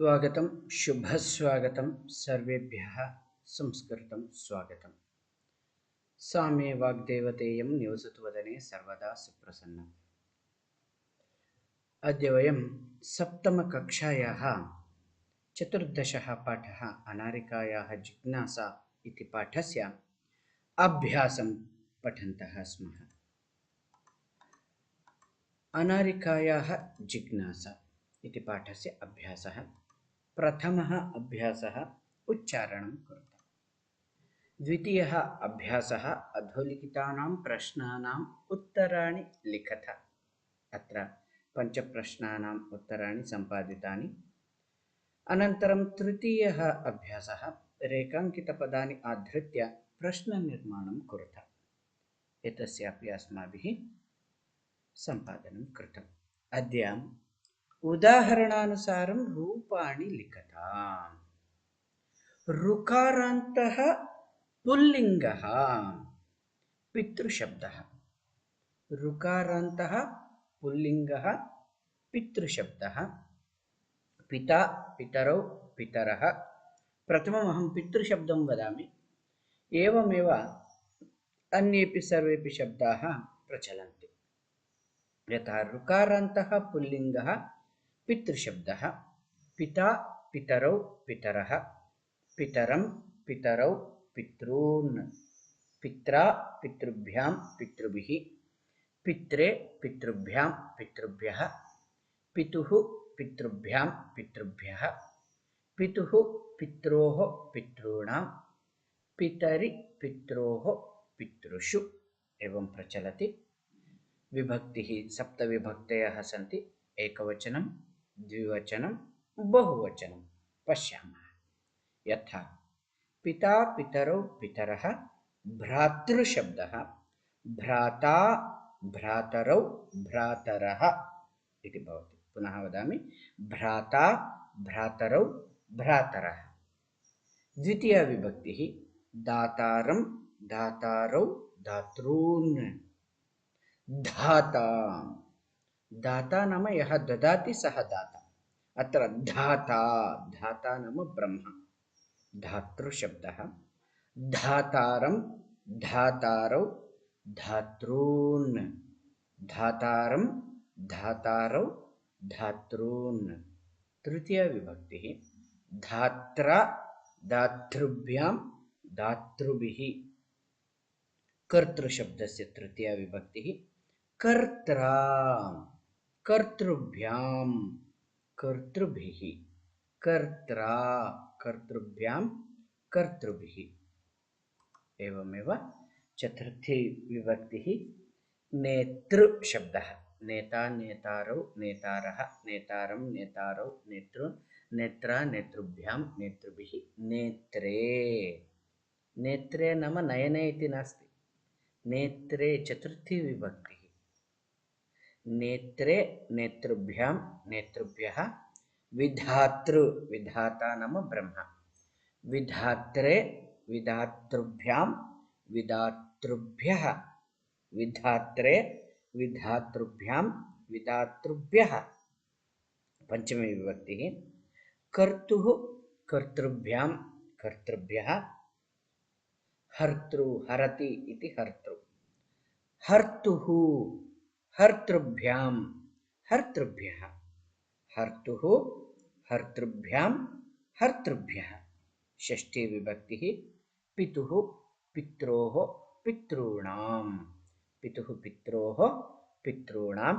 स्वागतं शुभस्वागतं सर्वेभ्यः संस्कृतं स्वागतं। सा मे वाग्देवतेयं निवसतु वदने सर्वदा सुप्रसन्नम्। अद्य वयं सप्तमकक्षायाः चतुर्दशः पाठः अनारिकायाः जिज्ञासा इति पाठस्य अभ्यासं पठन्तः स्मः। अनारिकायाः जिज्ञासा इति पाठस्य अभ्यासः। प्रथमः अभ्यासः उच्चारणं कुरुतः। द्वितीयः अभ्यासः अधोलिखितानां प्रश्नानाम् उत्तराणि लिखत। अत्र पञ्चप्रश्नानाम् उत्तराणि सम्पादितानि। अनन्तरं तृतीयः अभ्यासः रेखाङ्कितपदानि आधृत्य प्रश्ननिर्माणं कुरुत। एतस्यापि अस्माभिः सम्पादनं कृतम्। अद्य उदाहरणानुसारं रूपाणि लिखताम्। ऋकारान्तः पुल्लिङ्गः पितृशब्दः। ऋकारान्तः पुल्लिङ्गः पितृशब्दः। पिता पितरौ पितरः। प्रथमम् अहं पितृशब्दं वदामि, एवमेव अन्येपि सर्वेपि शब्दाः प्रचलन्ति। यथा ऋकारान्तः पुल्लिङ्गः पितृशब्दः। पिता पितरौ पितरः। पितरं पितरौ पितॄन्। पित्रा पितृभ्यां पितृभिः। पित्रे पितृभ्यां पितृभ्यः। पितुः पितृभ्यां पितृभ्यः। पितुः पित्रोः पितॄणां। पितरि पित्रोः पितृषु। एवं प्रचलति। विभक्तिः सप्तविभक्तयः सन्ति। एकवचनं, द्विवचनं, बहुवचनं पश्यामः। यथा पिता पितरौ पितरः भ्रातृशब्दः। भ्राता भ्रातरौ भ्रातरः इति भवति। पुनः वदामि, भ्राता भ्रातरौ भ्रातरः। द्वितीया विभक्तिः दातारं दातारौ दातॄन्। धाता दाता नाम यः ददाति सः दाता। अत्र धाता धाता नाम ब्रह्म। धातृशब्दः। धातारं धातारौ धातॄन्। धातारं धातारौ धातॄन्। तृतीया विभक्तिः धात्रा दातृभ्यां दातृभिः। कर्तृशब्दस्य तृतीया विभक्तिः कर्त्रा कर्तृभ्यां कर्तृभिः। कर्त्रा कर्तृभ्यां कर्तृभिः। एवमेव चतुर्थी विभक्तिः नेतृशब्दः। नेता नेतारौ नेतारः। नेतारं नेतारौ नेतॄन्। नेत्रा नेतृभ्यां नेतृभिः। नेत्रे नेत्रे नाम नयने इति नास्ति। नेत्रे चतुर्थी विभक्तिः। नेत्रे नेतृभ्यां नेतृभ्यः। विधातृ विधाता नाम ब्रह्म। विधात्रे विधातृभ्यां विधातृभ्यः। विधात्रे विधातृभ्यां विधातृभ्यः। पंचमी विभक्तिः कर्तुः कर्तृभ्यां कर्तृभ्यः। हर्तृ हरति इति हर्तृ। हर्तुः हर्तृभ्यां हर्तृभ्यः। हर्तुः हर्तृभ्यां हर्तृभ्यः। षष्ठी विभक्तिः पितुः पित्रोः पितॄणां। पितुः पित्रोः पितॄणां।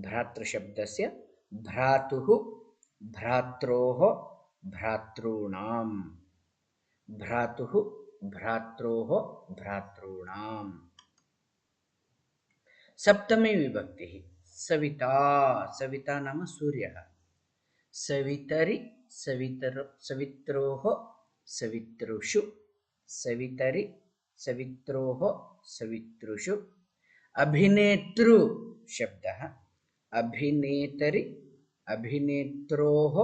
भ्रातृशब्दस्य भ्रातुः भ्रात्रोः भ्रातॄणां। भ्रातुः भ्रात्रोः भ्रातॄणां। सप्तमी विभक्तिः सविता। सविता नाम सूर्यः। सवितरि सवित्रोः सवितृषु। सवितरि सवित्रोः सवितृषु। अभिनेतृ शब्दः। अभिनेतरि अभिनेत्रोः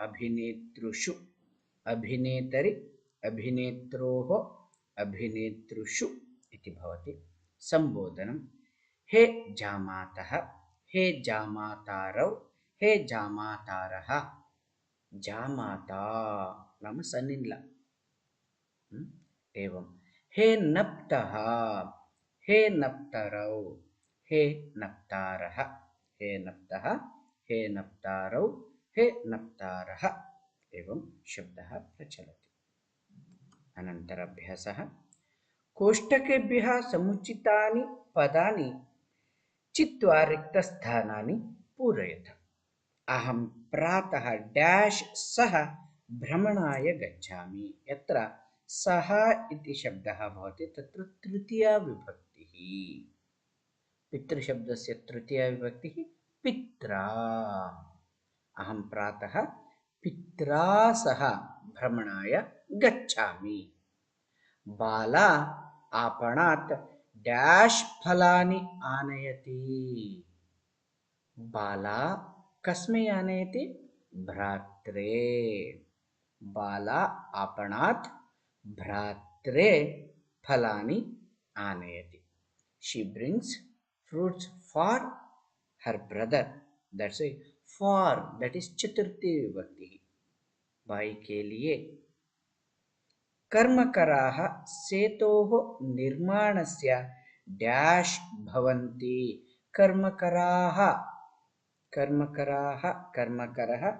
अभिनेतृषु। अभिनेतरि अभिनेत्रोः अभिनेतृषु इति भवति। संबोधनं हे जामातः हे जामातारौ हे जामातारः। जामाता नाम सनिन्ला। एवं हे नप्तः, हे नप्तरौ, हे नप्तारः, हे नप्तः, हे नप्तारौ, हे नप्तारः। एवं शब्दः प्रचलति। अनन्तराभ्यासः। कोष्टकेभ्यः समुचितानि पदानि चित्वा रिक्तस्थानानि पूरयत। अहं प्रातः डैश सह भ्रमणाय गच्छामि। यत्र सः इति शब्दः भवति तत्र तृतीया विभक्तिः। पितृशब्दस्य तृतीया विभक्तिः पित्रा। अहं प्रातः पित्रा सह भ्रमणाय गच्छामि। बाला आपणात् डैश फलानि आनयति। बाला कस्मै आनयति? भ्रात्रे। बाला आपणात् भ्रात्रे फलानि आनयति। She brings fruits for her brother. That's why for, that is चतुर्थी विभक्ति। भाई के लिए। कर्मकराः सेतोः निर्माणस्य डैश भवन्ति। कर्मकराः, कर्मकराः, कर्मकरः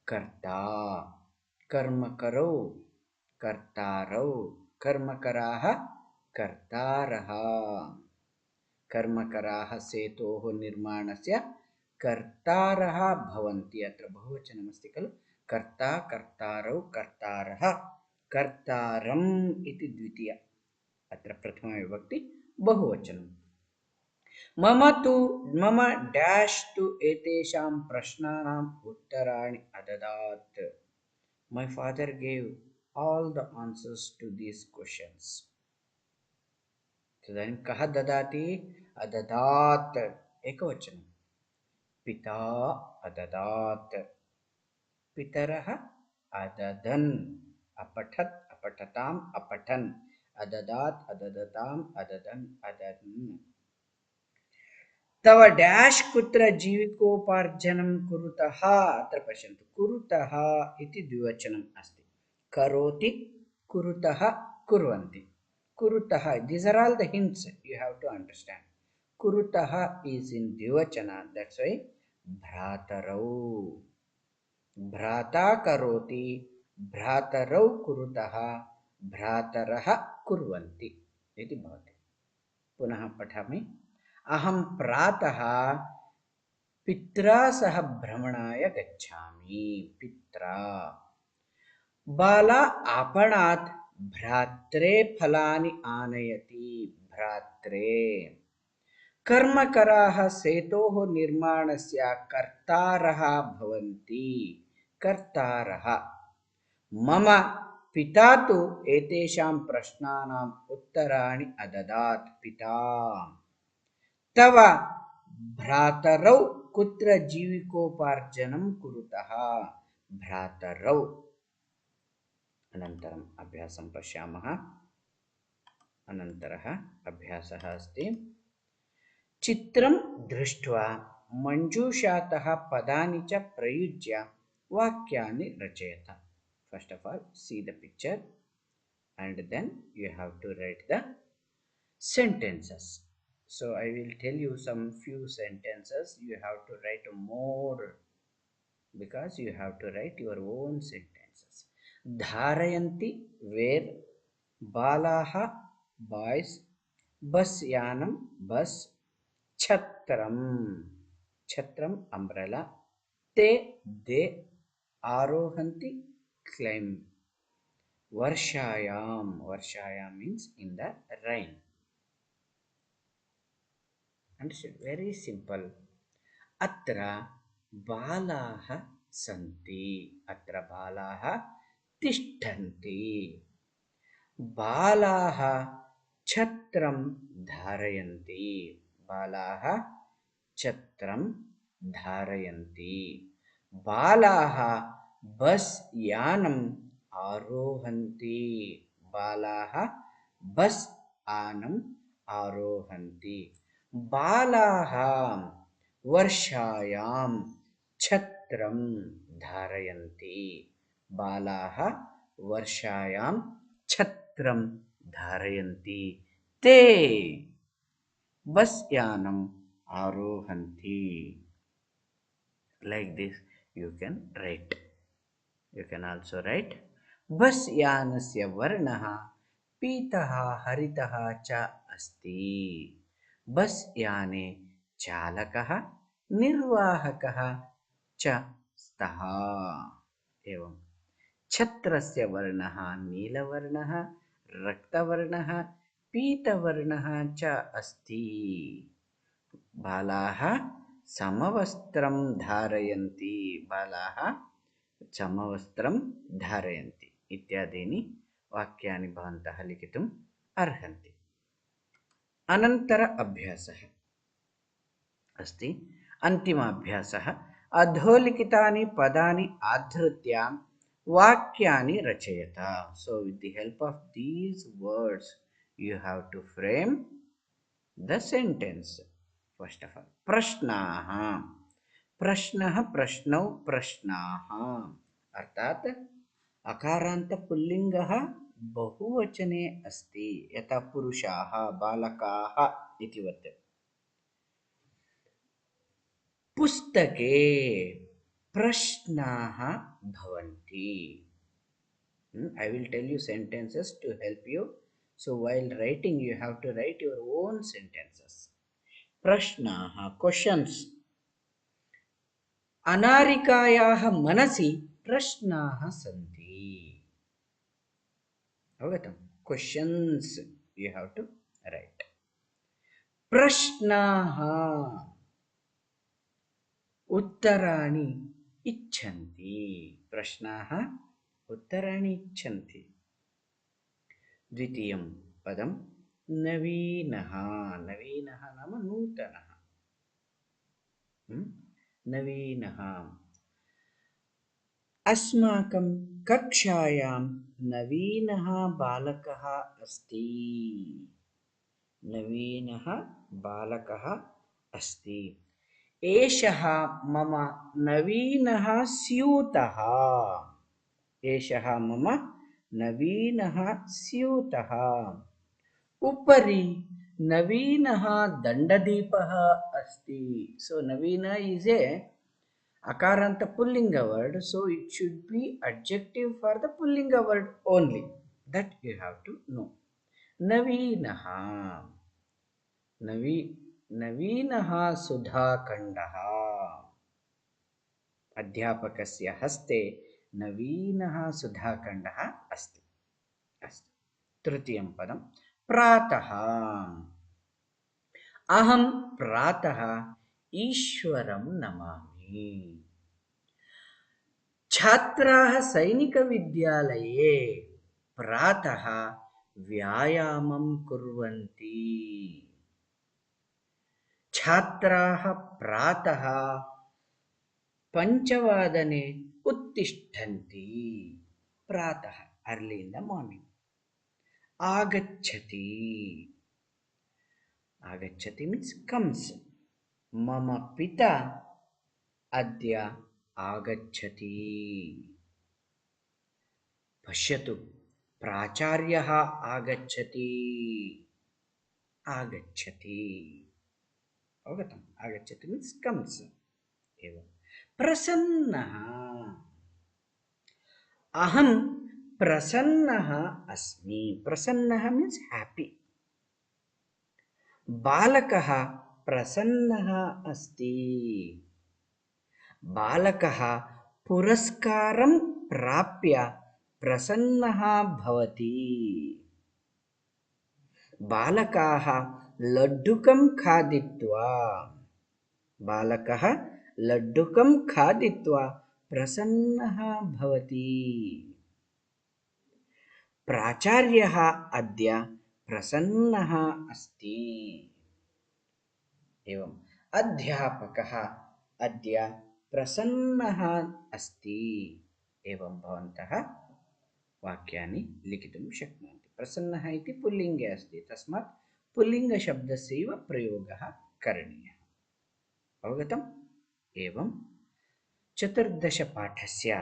कर्ता, कर्मकरौ कर्तारौ, कर्मकराः कर्तारः। कर्मकराः सेतोः निर्माणस्य कर्तारः भवन्ति। अत्र बहुवचनमस्ति खलु। कर्ता, कर्तारौ, कर्तारः, कर्तारम् इति द्वितीया। अत्र प्रथमा विभक्ति बहुवचनं। मम डैश तु एतेषां प्रश्नानाम् उत्तराणि अददात्। My father gave all the answers to these questions. तदानीं कः ददाति? अददात् एकवचनं। पिता अददात्, पितरः अददन्, अपठत्, अपठताम्, अपठन्, अददात्, अददताम्, अददन्, अदन्। तव डैश कुत्र जीविकोपार्जनं कुरुतः? अत्र पश्यन्तु, कुरुतः इति द्विवचनम् अस्ति। करोति, कुरुतः, कुर्वन्ति। कुरुतः, these are all the hints you have to understand. कुरुतः is in द्विवचन, that's why भ्रातरौ। भ्राता करोति, भ्रातरौ कुरुतः, भ्रातरः कुर्वन्ति इति भवति। पुनः पठामि। अहं प्रातः पित्रा सह भ्रमणाय गच्छामि। पित्रा। बाला आपणात् भ्रात्रे फलानि आनयति। भ्रात्रे। कर्मकराः सेतोः निर्माणस्य कर्तारः भवन्ति। कर्तारः। मम पिता तु एतेषां प्रश्नानाम् उत्तराणि अददात्। पिता। तव भ्रातरौ कुत्र जीविकोपार्जनं कुरुतः? भ्रातरौ। अनन्तरम् अभ्यासं पश्यामः। अनन्तरः अभ्यासः अस्ति। चित्रं दृष्ट्वा मञ्जूषातः पदानि च प्रयुज्य वाक्यानि रचयत। First of all, see the picture and then you have to write the sentences. So I will tell you some few sentences. You have to write more because you have to write your own sentences. Dharayanti, where. Balaha, boys. Bus yanam, bus. Chatram, chatram, umbrella. Te, they. Arohanti, climb. Varshayam, varshayam means in the rain. Understood? Very simple. Atra balaha santi. Atra balaha tishtanti. Balaha chatram dharayanti. Balaha chatram dharayanti. Balaha bus yanam arohanti. Balaha bus anam arohanti. बालाः वर्षायां छत्रं छत्रं धारयन्ति बालाः वर्षायां छत्रं धारयन्ति ते bus यानम् आरोहन्ति like this you can write. You can also write bus यानस्य वर्णः पीतः हरितः च अस्ति बस् याने चालकः निर्वाहकः च स्तः एवं छत्रस्य वर्णः नीलवर्णः रक्तवर्णः पीतवर्णः च अस्ति बालाः समवस्त्रं धारयन्ति बालाः समवस्त्रं धारयन्ति इत्यादीनि वाक्यानि भवन्तः लिखितुम् अर्हन्ति अनन्तर अभ्यासः अस्ति अन्तिमाभ्यासः अधोलिखितानि पदानि आधृत्य वाक्यानि रचयत so with the help of these words you have to frame the sentence first of all प्रश्नाः प्रश्नः प्रश्नौ प्रश्नाः अर्थात् अकारान्त पुल्लिङ्गः बहुवचने अस्ति यथा पुरुषाः बालकाः इति वत् पुस्तके प्रश्नाः भवन्ति I will tell you sentences to help you so while writing you have to write your own sentences प्रश्नाः questions अनारिकायाः मनसि प्रश्नाः सन्ति अवगतं questions you have to write प्रश्नाः उत्तराणि इच्छन्ति प्रश्नाः उत्तराणि इच्छन्ति द्वितीयं पदं नवीनः नवीनः नाम नूतनः नवीनः अस्माकं कक्षायां नवीनः बालकः अस्ति नवीनः बालकः अस्ति एषः मम नवीनः स्यूतः एषः मम नवीनः स्यूतः उपरि नवीनः दण्डदीपः अस्ति so Navina is a akaranta pullinga word so it should be adjective for the pullinga word only that you have to know नवीनः नवीनः सुधाखण्डः अध्यापकस्य हस्ते नवीनः सुधाखण्डः अस्ति अस्तु तृतीयं पदं प्रातः अहं प्रातः ईश्वरं नमामि छात्राः सैनिकविद्यालये प्रातः व्यायामं कुर्वन्ति छात्राः प्रातः 5 उत्तिष्ठन्ति प्रातः अर्ली इन द मॉर्निंग आगच्छति आगच्छति मीन्स कम्स मम पिता अद्य आगच्छति पश्यतु प्राचार्यः आगच्छति आगच्छति अवगतम् आगच्छति मीन्स कम्स एवं प्रसन्नः अहं प्रसन्नः अस्मि प्रसन्नः मीन्स हैप्पी बालकः प्रसन्नः अस्ति बालकः पुरस्कारं प्राप्य प्रसन्नः भवति बालकाः लड्डुकं खादित्वा बालकः लड्डुकं खादित्वा प्रसन्नः भवति प्राचार्यः अद्य प्रसन्नः अस्ति एवं अध्यापकः अद्य प्रसन्नः अस्ति एवं भवन्तः वाक्यानि लिखितुं शक्नुवन्ति प्रसन्नः इति पुल्लिङ्गे अस्ति तस्मात् पुल्लिङ्गशब्दस्यैव प्रयोगः करणीयः अवगतम् एवं चतुर्दशपाठस्य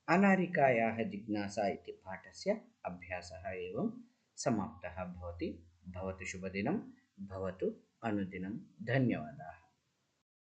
अनारिकायाः जिज्ञासा इति पाठस्य अभ्यासः एवं समाप्तः भवति। भवतु शुभदिनं, भवतु अनुदिनं। धन्यवादाः।